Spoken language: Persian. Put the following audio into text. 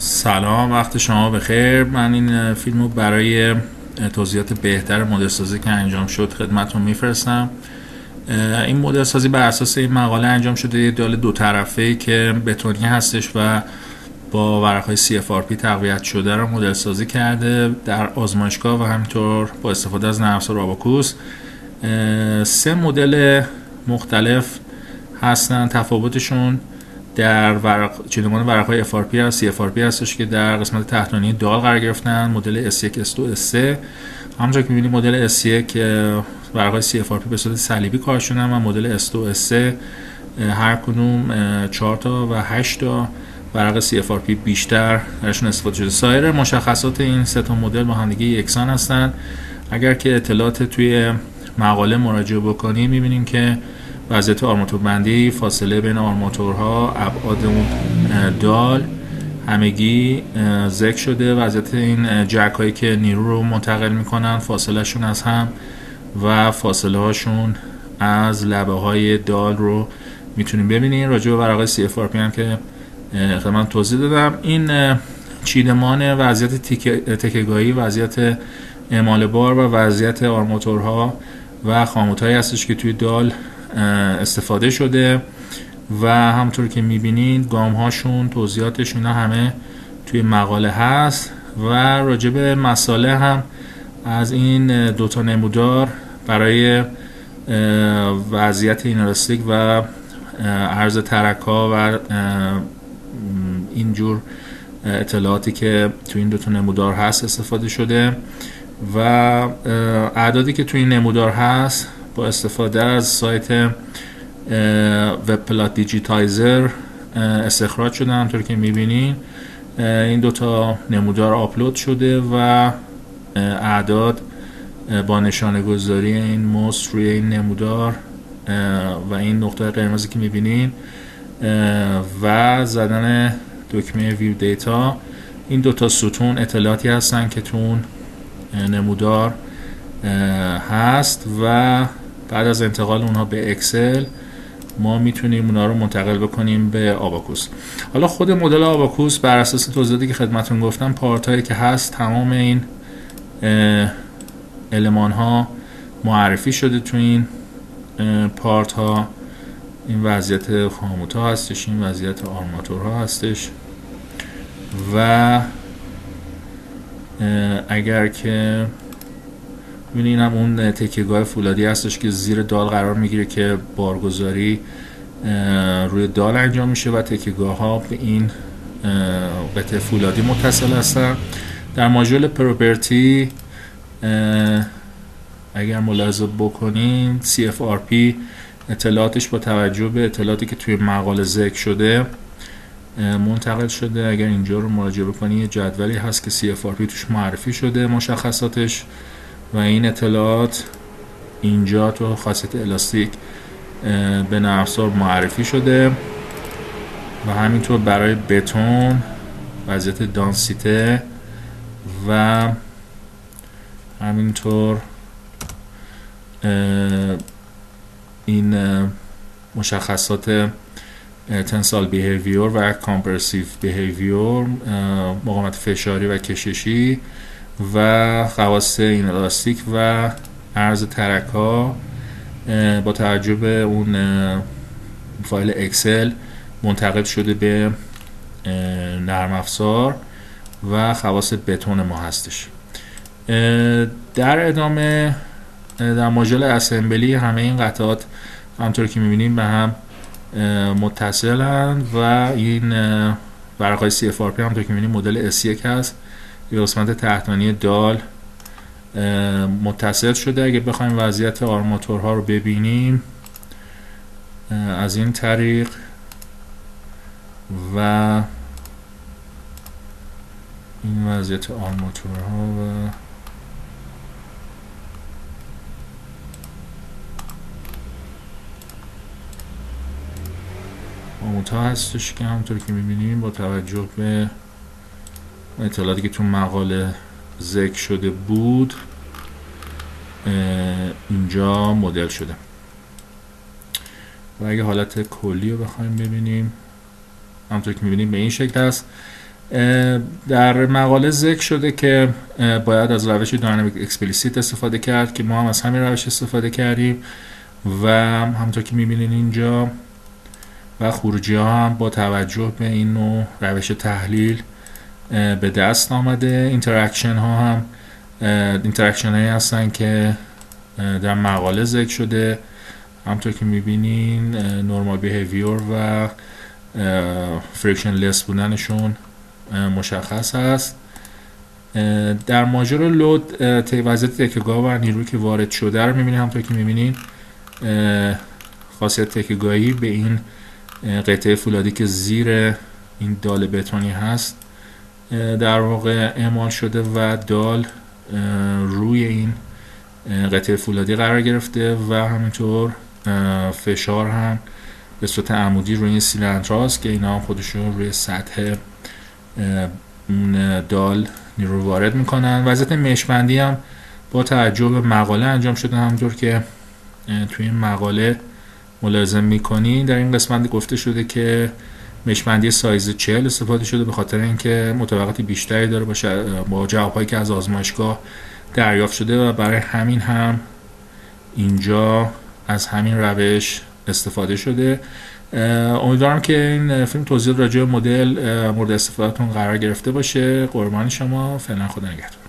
سلام، وقت شما بخیر. من این فیلم رو برای توضیحات بهتر مدل سازی که انجام شد خدمتتون میفرستم. این مدل سازی بر اساس این مقاله انجام شده، یه دال دو طرفه‌ای که بتونی هستش و با ورق‌های CFRP تقویت شده رو مدل سازی کرده در آزمایشگاه و همینطور با استفاده از نرم افزار آباکوس. 3 مدل مختلف هستن. تفاوتشون در چیدمان ورق‌های FRP و CFRP هستش که در قسمت تحتانی دال قرار گرفتن. مدل S1 S2 S3 همونطور که می‌بینید مدل S1 ورق‌های CFRP به صورت صلیبی کار شدن و مدل S2 S3 هر کدوم 4 تا و 8 تا ورق CFRP بیشتر درشون استفاده شده. سایر مشخصات این 3 تا مدل با هم دیگه یکسان هستن. اگر که اطلاعات توی مقاله مراجعه بکنیم می‌بینیم که وضعیت آرماتور بندی، فاصله بین آرماتورها، ابعاد اون دال همگی ذکر شده. وضعیت این جک هایی که نیرو رو منتقل میکنن، فاصله شون از هم و فاصله هاشون از لبه های دال رو میتونیم ببینیم. راجع به ورقای CFRP هم که خدمت توضیح دادم. این چیدمان وضعیت تکه‌گاهی، وضعیت اعمال بار و وضعیت آرماتورها و خاموتایی هستش که توی دال استفاده شده و همونطور که میبینید گام هاشون، توضیحاتشون همه توی مقاله هست و راجع به مساله هم از این 2 تا نمودار برای وضعیت اینالاستیک و عرض ترک‌ها و اینجور اطلاعاتی که توی این 2 تا نمودار هست استفاده شده و اعدادی که توی این نمودار هست با استفاده از سایت وب پلات دیجیتایزر استخراج شده. همونطور که میبینین این 2 تا نمودار آپلود شده و اعداد با نشانه گذاری این موس روی این نمودار و این نقطه قرمزی که میبینین و زدن دکمه ویو دیتا، این 2 تا ستون اطلاعاتی هستن که تو اون نمودار هست و بعد از انتقال اونها به اکسل ما میتونیم اونها رو منتقل بکنیم به آباکوس. حالا خود مدل آباکوس بر اساس توضیحاتی که خدمتتون گفتم، پارتایی که هست، تمام این المان ها معرفی شده تو این پارت ها. این وضعیت خاموت ها هستش، این وضعیت آرماتور ها هستش و اگر که ببینید هم اون تکیه‌گاه فولادی هستش که زیر دال قرار میگیره که بارگذاری روی دال انجام میشه و تکیه‌گاه ها به این قطعه فولادی متصل هستن. در ماژول پروپرتی اگر ملاحظه بکنین CFRP اطلاعاتش با توجه به اطلاعاتی که توی مقاله ذکر شده منتقل شده. اگر اینجا رو مراجعه بکنین یه جدولی هست که CFRP توش معرفی شده، مشخصاتش و این اطلاعات اینجا تو خاصیت الاستیک به نرم افزار معرفی شده و همینطور برای بتون وضعیت دانسیته و همینطور این مشخصات تنسال بیهیویر و کامپرسیو بیهیویر، مقاومت فشاری و کششی و خواص اینالاستیک و عرض ترک ها با توجه به اون فایل اکسل منتقل شده به نرم افزار و خواص بتون ما هستش. در ادامه در ماژول اسمبلی همه این قطعات همونطور که میبینیم به هم متصلند و این ورق‌های CFRP همونطور که میبینیم مدل S1 هست، به قسمت تحتانی دال متصل شده. اگه بخوایم وضعیت آرماتورها رو ببینیم از این طریق و این وضعیت آرماتورها و آموتا هستش که همونطور که میبینیم با توجه به اطلاعاتی که تو مقاله ذکر شده بود اینجا مدل شده. و اگه حالت کلی رو بخوایم ببینیم همونطور که میبینیم به این شکل است. در مقاله ذکر شده که باید از روش داینامیک اکسپلیسیت استفاده کرد که ما هم از همین روش استفاده کردیم و همونطور که میبینین اینجا و خروجی ها هم با توجه به این نوع روش تحلیل به دست آمده. اینتراکشن ها هم اینتراکشن هایی هستن که در مقاله ذکر شده، همونطور که میبینین نورمال بیهیویر و فریکشن لس بودنشون مشخص هست. در ماجرا لود وضعیت تکه‌گاه و نیرویی که وارد شده رو میبینین، همونطور که میبینین خاصیت تکه‌گاهی به این قطعه فولادی که زیر این دال بتونی هست در واقع اعمال شده و دال روی این قطعه فولادی قرار گرفته و همینطور فشار هم به صورت عمودی روی این سیلندراست که اینا هم خودشون روی سطح دال نیرو وارد میکنن. وضعیت مشبندی هم با توجه به مقاله انجام شده، همونطور که توی این مقاله ملاحظه میکنین. در این قسمت گفته شده که مشبندی سایز 40 استفاده شده به خاطر اینکه مطابقت بیشتری داره با جوابهایی که از آزمایشگاه دریافت شده و برای همین هم اینجا از همین روش استفاده شده. امیدوارم که این فیلم توضیحات راجع به مدل مورد استفادهتون قرار گرفته باشه. قربان شما، فعلا خدا نگهدار.